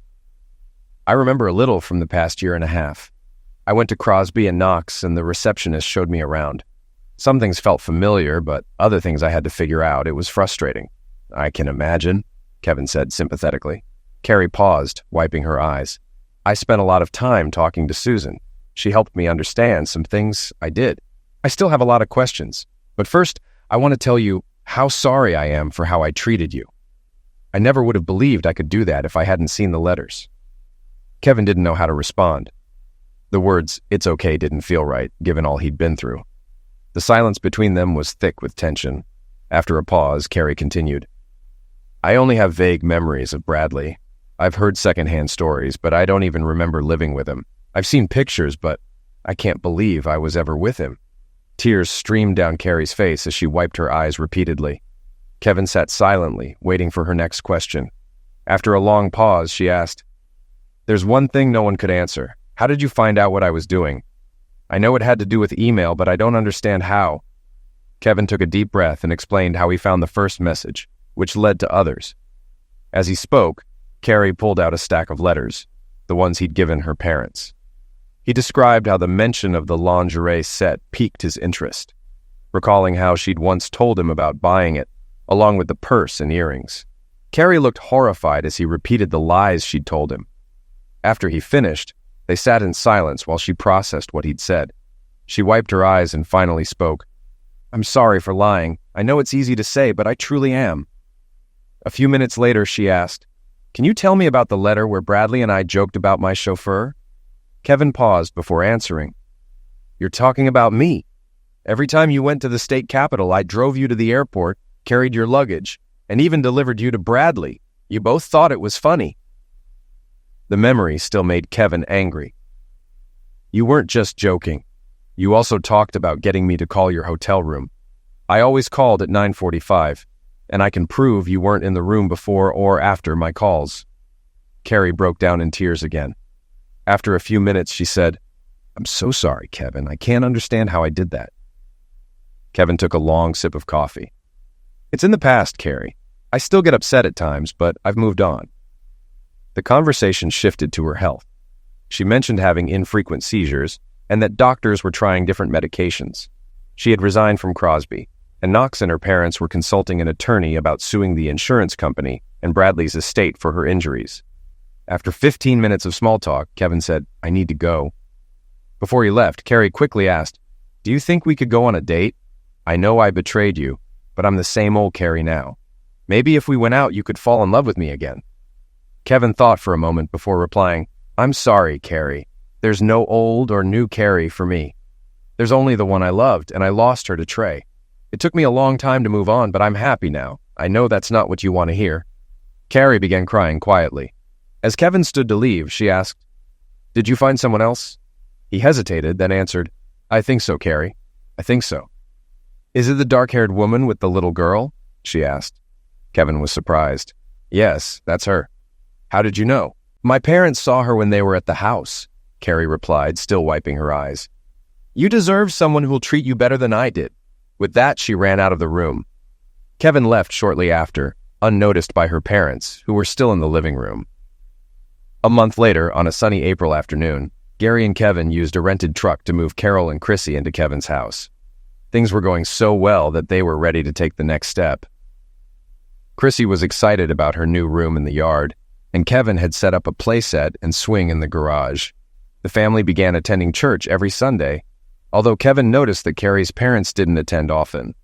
I remember a little from the past year and a half. I went to Crosby and Knox, and the receptionist showed me around. Some things felt familiar, but other things I had to figure out. It was frustrating. I can imagine, Kevin said sympathetically. Carrie paused, wiping her eyes. I spent a lot of time talking to Susan. She helped me understand some things I did. I still have a lot of questions, but first, I want to tell you how sorry I am for how I treated you. I never would have believed I could do that if I hadn't seen the letters. Kevin didn't know how to respond. The words, it's okay, didn't feel right, given all he'd been through. The silence between them was thick with tension. After a pause, Carrie continued. I only have vague memories of Bradley. I've heard secondhand stories, but I don't even remember living with him. I've seen pictures, but I can't believe I was ever with him. Tears streamed down Carrie's face as she wiped her eyes repeatedly. Kevin sat silently, waiting for her next question. After a long pause, she asked, There's one thing no one could answer. How did you find out what I was doing? I know it had to do with email, but I don't understand how. Kevin took a deep breath and explained how he found the first message, which led to others. As he spoke, Carrie pulled out a stack of letters, the ones he'd given her parents. He described how the mention of the lingerie set piqued his interest, recalling how she'd once told him about buying it, along with the purse and earrings. Carrie looked horrified as he repeated the lies she'd told him. After he finished, they sat in silence while she processed what he'd said. She wiped her eyes and finally spoke. I'm sorry for lying. I know it's easy to say, but I truly am. A few minutes later, she asked, Can you tell me about the letter where Bradley and I joked about my chauffeur? Kevin paused before answering. You're talking about me. Every time you went to the state capitol, I drove you to the airport, carried your luggage, and even delivered you to Bradley. You both thought it was funny. The memory still made Kevin angry. You weren't just joking. You also talked about getting me to call your hotel room. I always called at 9:45, and I can prove you weren't in the room before or after my calls. Carrie broke down in tears again. After a few minutes, she said, I'm so sorry, Kevin. I can't understand how I did that. Kevin took a long sip of coffee. It's in the past, Carrie. I still get upset at times, but I've moved on. The conversation shifted to her health. She mentioned having infrequent seizures and that doctors were trying different medications. She had resigned from Crosby, and Knox and her parents were consulting an attorney about suing the insurance company and Bradley's estate for her injuries. After 15 minutes of small talk, Kevin said, "I need to go." Before he left, Carrie quickly asked, "Do you think we could go on a date? I know I betrayed you, but I'm the same old Carrie now. Maybe if we went out, you could fall in love with me again." Kevin thought for a moment before replying, "I'm sorry, Carrie. There's no old or new Carrie for me. There's only the one I loved, and I lost her to Trey. It took me a long time to move on, but I'm happy now. I know that's not what you want to hear." Carrie began crying quietly. As Kevin stood to leave, she asked, "Did you find someone else?" He hesitated, then answered, "I think so, Carrie. I think so." "Is it the dark-haired woman with the little girl?" she asked. Kevin was surprised. "Yes, that's her." "How did you know?" "My parents saw her when they were at the house," Carrie replied, still wiping her eyes. "You deserve someone who'll treat you better than I did." With that, she ran out of the room. Kevin left shortly after, unnoticed by her parents, who were still in the living room. A month later, on a sunny April afternoon, Gary and Kevin used a rented truck to move Carol and Chrissy into Kevin's house. Things were going so well that they were ready to take the next step. Chrissy was excited about her new room in the yard, and Kevin had set up a playset and swing in the garage. The family began attending church every Sunday, although Kevin noticed that Carrie's parents didn't attend often.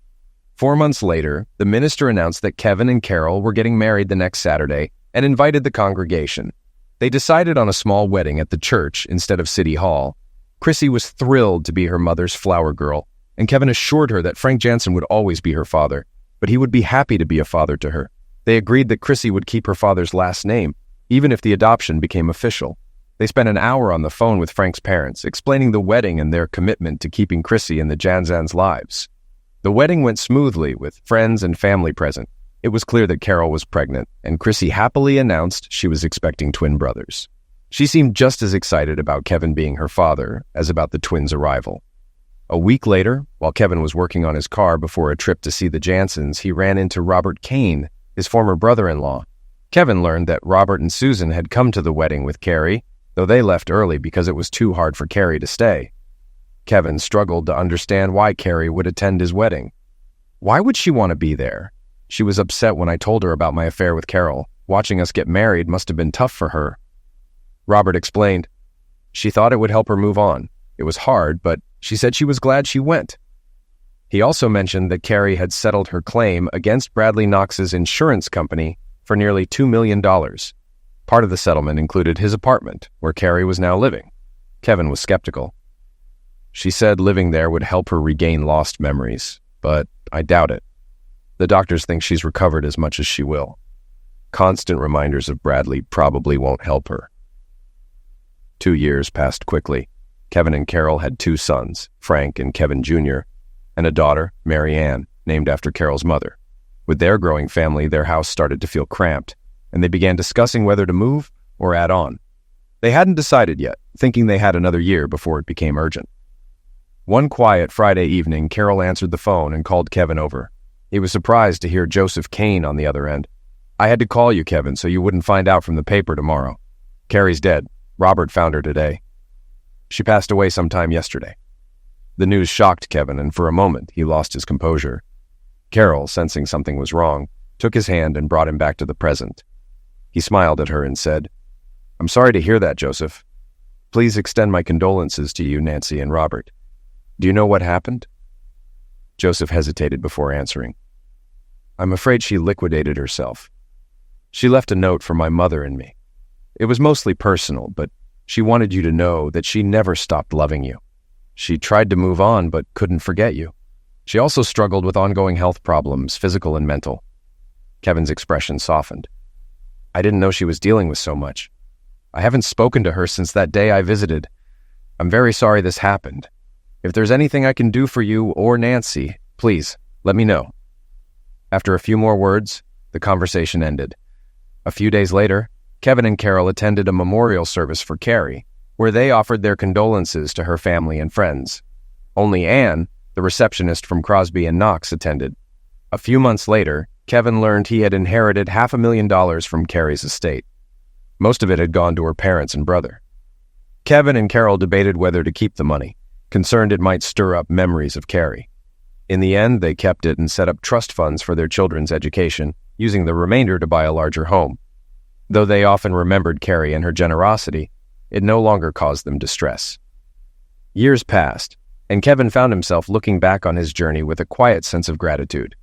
4 months later, the minister announced that Kevin and Carol were getting married the next Saturday and invited the congregation. They decided on a small wedding at the church instead of City Hall. Chrissy was thrilled to be her mother's flower girl, and Kevin assured her that Frank Jansen would always be her father, but he would be happy to be a father to her. They agreed that Chrissy would keep her father's last name, even if the adoption became official. They spent an hour on the phone with Frank's parents, explaining the wedding and their commitment to keeping Chrissy in the Jansens' lives. The wedding went smoothly, with friends and family present. It was clear that Carol was pregnant, and Chrissy happily announced she was expecting twin brothers. She seemed just as excited about Kevin being her father as about the twins' arrival. A week later, while Kevin was working on his car before a trip to see the Jansens, he ran into Robert Kane, his former brother-in-law. Kevin learned that Robert and Susan had come to the wedding with Carrie, though they left early because it was too hard for Carrie to stay. Kevin struggled to understand why Carrie would attend his wedding. Why would she want to be there? She was upset when I told her about my affair with Carol. Watching us get married must have been tough for her. Robert explained. She thought it would help her move on. It was hard, but she said she was glad she went. He also mentioned that Carrie had settled her claim against Bradley Knox's insurance company for nearly $2 million. Part of the settlement included his apartment, where Carrie was now living. Kevin was skeptical. She said living there would help her regain lost memories, but I doubt it. The doctors think she's recovered as much as she will. Constant reminders of Bradley probably won't help her. 2 years passed quickly. Kevin and Carol had 2 sons, Frank and Kevin Jr., and a daughter, Mary Ann, named after Carol's mother. With their growing family, their house started to feel cramped, and they began discussing whether to move or add on. They hadn't decided yet, thinking they had another year before it became urgent. One quiet Friday evening, Carol answered the phone and called Kevin over. He was surprised to hear Joseph Kane on the other end. "I had to call you, Kevin, so you wouldn't find out from the paper tomorrow. Carrie's dead. Robert found her today. She passed away sometime yesterday." The news shocked Kevin, and for a moment he lost his composure. Carol, sensing something was wrong, took his hand and brought him back to the present. He smiled at her and said, "I'm sorry to hear that, Joseph. Please extend my condolences to you, Nancy and Robert. Do you know what happened?" Joseph hesitated before answering. "I'm afraid she liquidated herself. She left a note for my mother and me. It was mostly personal, but she wanted you to know that she never stopped loving you. She tried to move on, but couldn't forget you. She also struggled with ongoing health problems, physical and mental." Kevin's expression softened. "I didn't know she was dealing with so much. I haven't spoken to her since that day I visited. I'm very sorry this happened. If there's anything I can do for you or Nancy, please let me know." After a few more words, the conversation ended. A few days later, Kevin and Carol attended a memorial service for Carrie, where they offered their condolences to her family and friends. Only Anne, the receptionist from Crosby and Knox, attended. A few months later, Kevin learned he had inherited $500,000 from Carrie's estate. Most of it had gone to her parents and brother. Kevin and Carol debated whether to keep the money, concerned it might stir up memories of Carrie. In the end, they kept it and set up trust funds for their children's education, using the remainder to buy a larger home. Though they often remembered Carrie and her generosity, it no longer caused them distress. Years passed, and Kevin found himself looking back on his journey with a quiet sense of gratitude.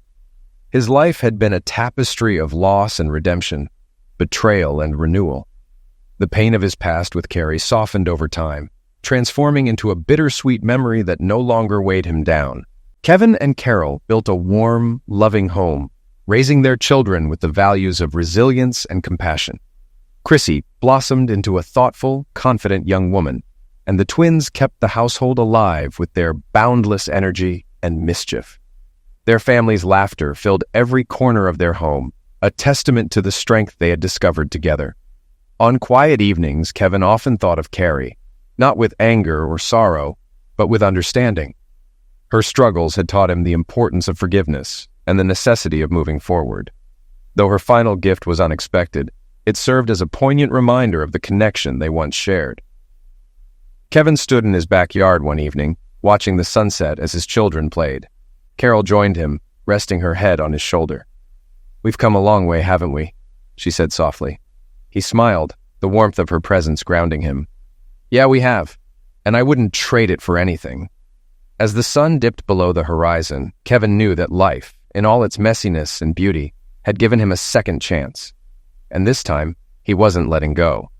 His life had been a tapestry of loss and redemption, betrayal and renewal. The pain of his past with Carrie softened over time, transforming into a bittersweet memory that no longer weighed him down. Kevin and Carol built a warm, loving home, raising their children with the values of resilience and compassion. Chrissy blossomed into a thoughtful, confident young woman, and the twins kept the household alive with their boundless energy and mischief. Their family's laughter filled every corner of their home, a testament to the strength they had discovered together. On quiet evenings, Kevin often thought of Carrie, not with anger or sorrow, but with understanding. Her struggles had taught him the importance of forgiveness and the necessity of moving forward. Though her final gift was unexpected, it served as a poignant reminder of the connection they once shared. Kevin stood in his backyard one evening, watching the sunset as his children played. Carol joined him, resting her head on his shoulder. "We've come a long way, haven't we?" she said softly. He smiled, the warmth of her presence grounding him. "Yeah, we have, and I wouldn't trade it for anything." As the sun dipped below the horizon, Kevin knew that life, in all its messiness and beauty, had given him a second chance. And this time, he wasn't letting go.